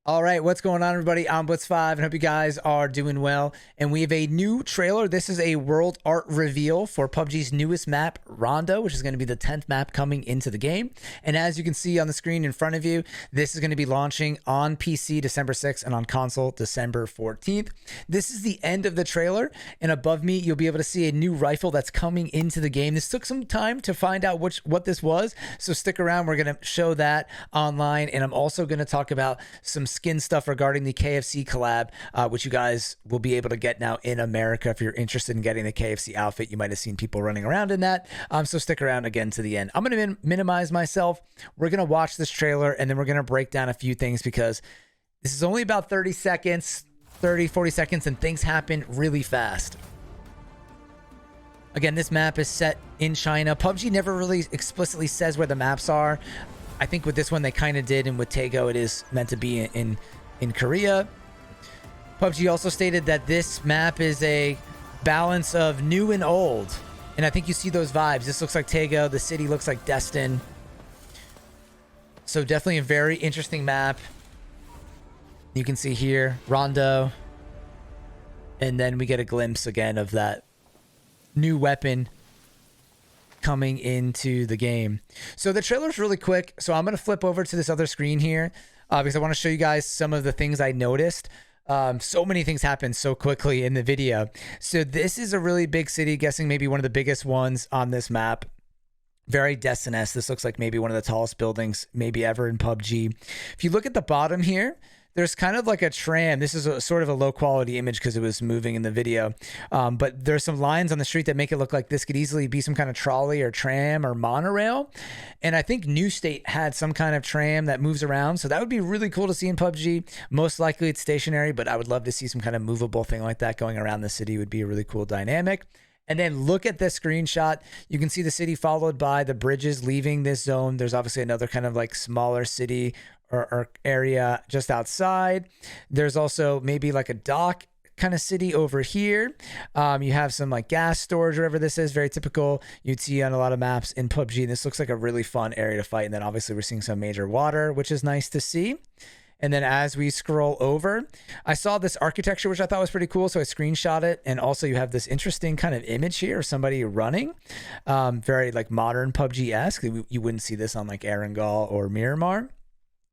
All right, what's going on, everybody? I'm Blitz5 and hope you guys are doing well. And we have a new trailer. This is a world art reveal for PUBG's newest map, Rondo, which is going to be the 10th map coming into the game. And as you can see on the screen in front of you, this is going to be launching on PC December 6th and on console December 14th. This is the end of the trailer. And above me, you'll be able to see a new rifle that's coming into the game. This took some time to find out what this was. So stick around. We're going to show that online. And I'm also going to talk about some skin stuff regarding the KFC collab, which you guys will be able to get now in America. If you're interested in getting the KFC outfit, you might have seen people running around in that. So stick around again to the end. I'm going to minimize myself. We're going to watch this trailer and then we're going to break down a few things because this is only about 30 seconds, 40 seconds, and things happen really fast. Again, this map is set in China. PUBG never really explicitly says where the maps are. I think with this one they kind of did, and with Taego it is meant to be in Korea. PUBG also stated that this map is a balance of new and old, and I think you see those vibes. This looks like Taego. The city looks like Destin. So definitely a very interesting map. You can see here Rondo, and then we get a glimpse again of that new weapon coming into the game. So the trailer's really quick, so I'm going to flip over to this other screen here because I want to show you guys some of the things I noticed. So many things happen so quickly in the video. So this is a really big city, guessing maybe one of the biggest ones on this map. Very Destin-esque. This looks like maybe one of the tallest buildings maybe ever in PUBG. If you look at the bottom here, there's kind of like a tram. This is a sort of a low quality image because it was moving in the video. But there's some lines on the street that make it look like this could easily be some kind of trolley or tram or monorail. And I think New State had some kind of tram that moves around. So that would be really cool to see in PUBG. Most likely it's stationary, but I would love to see some kind of movable thing like that going around the city. Would be a really cool dynamic. And then look at this screenshot. You can see the city followed by the bridges leaving this zone. There's obviously another kind of like smaller city or area just outside. There's also maybe like a dock kind of city over here. You have some like gas storage, wherever this is, very typical you'd see on a lot of maps in PUBG. This looks like a really fun area to fight. And then obviously we're seeing some major water, which is nice to see. And then as we scroll over, I saw this architecture, which I thought was pretty cool. So I screenshot it. And also you have this interesting kind of image here of somebody running. Very like modern PUBG-esque. You wouldn't see this on like Erangel or Miramar.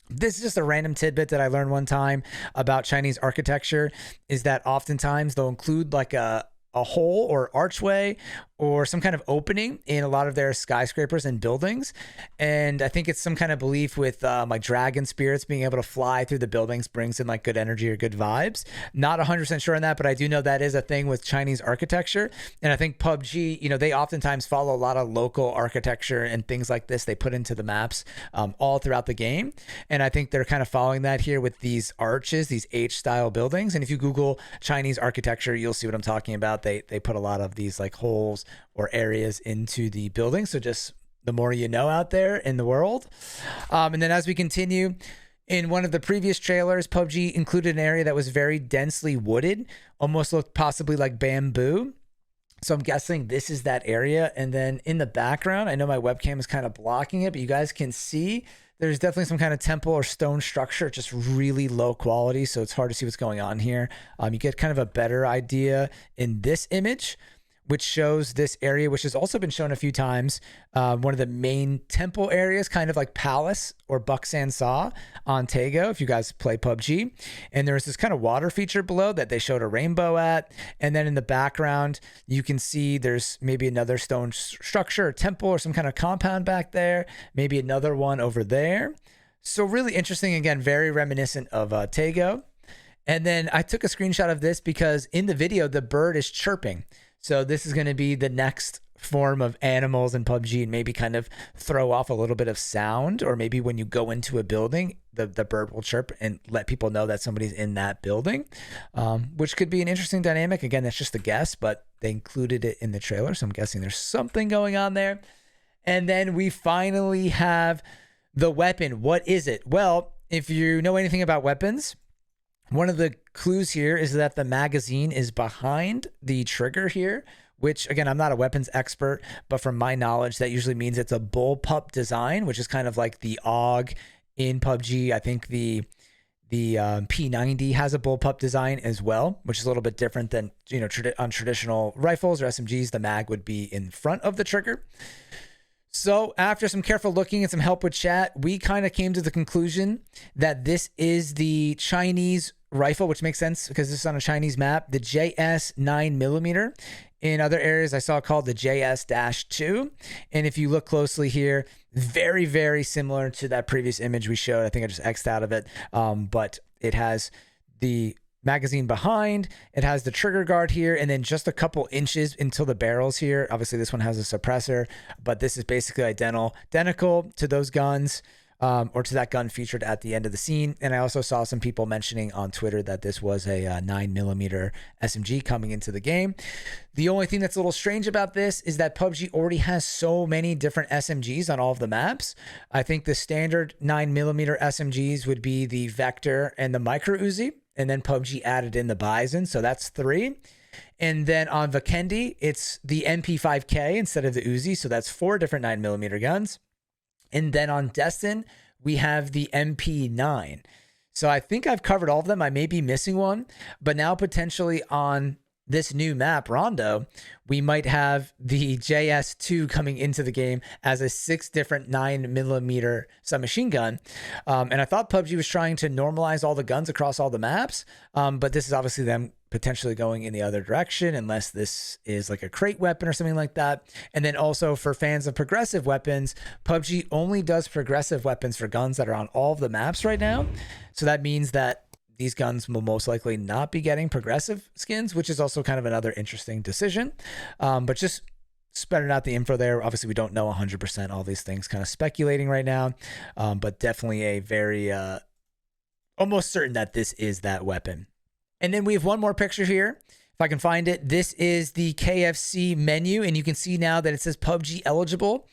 This is just a random tidbit that I learned one time about Chinese architecture, is that oftentimes they'll include like a hole or archway or some kind of opening in a lot of their skyscrapers and buildings. And I think it's some kind of belief with like dragon spirits being able to fly through the buildings brings in like good energy or good vibes. Not 100% sure on that, but I do know that is a thing with Chinese architecture. And I think PUBG, you know, they oftentimes follow a lot of local architecture and things like this they put into the maps all throughout the game. And I think they're kind of following that here with these arches, these H-style buildings. And if you Google Chinese architecture, you'll see what I'm talking about. They put a lot of these like holes or areas into the building. So just the more you know out there in the world. And then as we continue, in one of the previous trailers, PUBG included an area that was very densely wooded, almost looked possibly like bamboo. So I'm guessing this is that area. And then in the background, I know my webcam is kind of blocking it, but you guys can see there's definitely some kind of temple or stone structure, just really low quality. So it's hard to see what's going on here. You get kind of a better idea in this image, which shows this area, which has also been shown a few times. One of the main temple areas, kind of like Palace or Buksan Sa on Taego, if you guys play PUBG. And there's this kind of water feature below that they showed a rainbow at. And then in the background, you can see there's maybe another stone structure, or temple, or some kind of compound back there. Maybe another one over there. So really interesting. Again, very reminiscent of Taego. And then I took a screenshot of this because in the video, the bird is chirping. So this is going to be the next form of animals in PUBG and maybe kind of throw off a little bit of sound, or maybe when you go into a building, the bird will chirp and let people know that somebody's in that building, which could be an interesting dynamic. Again, that's just a guess, but they included it in the trailer. So I'm guessing there's something going on there. And then we finally have the weapon. What is it? Well, if you know anything about weapons, one of the clues here is that the magazine is behind the trigger here, which again, I'm not a weapons expert, but from my knowledge, that usually means it's a bullpup design, which is kind of like the AUG in PUBG. I think the The P90 has a bullpup design as well, which is a little bit different than, you know, on traditional rifles or SMGs. The mag would be in front of the trigger. So after some careful looking and some help with chat, we kind of came to the conclusion that this is the Chinese rifle, which makes sense because this is on a Chinese map, the JS 9mm. In other areas, I saw it called the JS-2. And if you look closely here, very, very similar to that previous image we showed. I think I just X'd out of it. But it has the magazine behind, it has the trigger guard here, and then just a couple inches until the barrels here. Obviously, this one has a suppressor, but this is basically identical to those guns. Or to that gun featured at the end of the scene. And I also saw some people mentioning on Twitter that this was a 9mm SMG coming into the game. The only thing that's a little strange about this is that PUBG already has so many different SMGs on all of the maps. I think the standard 9mm SMGs would be the Vector and the Micro Uzi, and then PUBG added in the Bison, so that's 3. And then on Vikendi, it's the MP5K instead of the Uzi, so that's 4 different 9mm guns. And then on Destin, we have the MP9. So I think I've covered all of them. I may be missing one, but now potentially on this new map, Rondo, we might have the JS2 coming into the game as a 6 different 9mm submachine gun. And I thought PUBG was trying to normalize all the guns across all the maps, but this is obviously them potentially going in the other direction, unless this is like a crate weapon or something like that. And then also for fans of progressive weapons, PUBG only does progressive weapons for guns that are on all of the maps right now. So that means that these guns will most likely not be getting progressive skins, which is also kind of another interesting decision. But just spreading out the info there. Obviously, we don't know 100% all these things, kind of speculating right now, but definitely a very almost certain that this is that weapon. And then we have one more picture here, if I can find it. This is the KFC menu, and you can see now that it says PUBG eligible.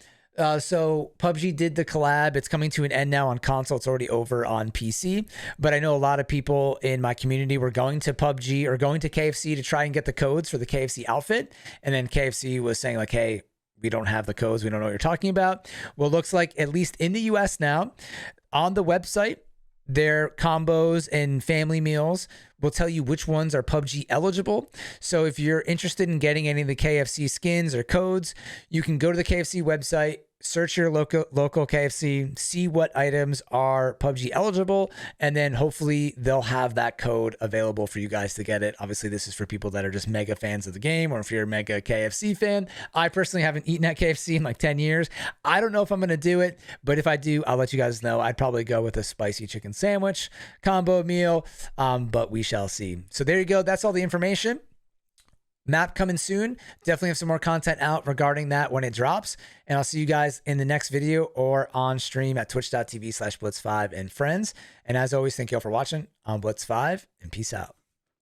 So PUBG did the collab. It's coming to an end now on console. It's already over on PC. But I know a lot of people in my community were going to PUBG or going to KFC to try and get the codes for the KFC outfit. And then KFC was saying like, hey, we don't have the codes. We don't know what you're talking about. Well, it looks like, at least in the US now, on the website, their combos and family meals will tell you which ones are PUBG eligible. So if you're interested in getting any of the KFC skins or codes, you can go to the KFC website, search your local KFC, see what items are PUBG eligible, and then hopefully they'll have that code available for you guys to get it. Obviously, this is for people that are just mega fans of the game, or if you're a mega KFC fan. I personally haven't eaten at KFC in like 10 years. I don't know if I'm going to do it, but if I do, I'll let you guys know. I'd probably go with a spicy chicken sandwich combo meal, but we shall see. So there you go. That's all the information. Map coming soon. Definitely have some more content out regarding that when it drops. And I'll see you guys in the next video or on stream at twitch.tv/Blitz5 and friends. And as always, thank you all for watching on Blitz5, and peace out.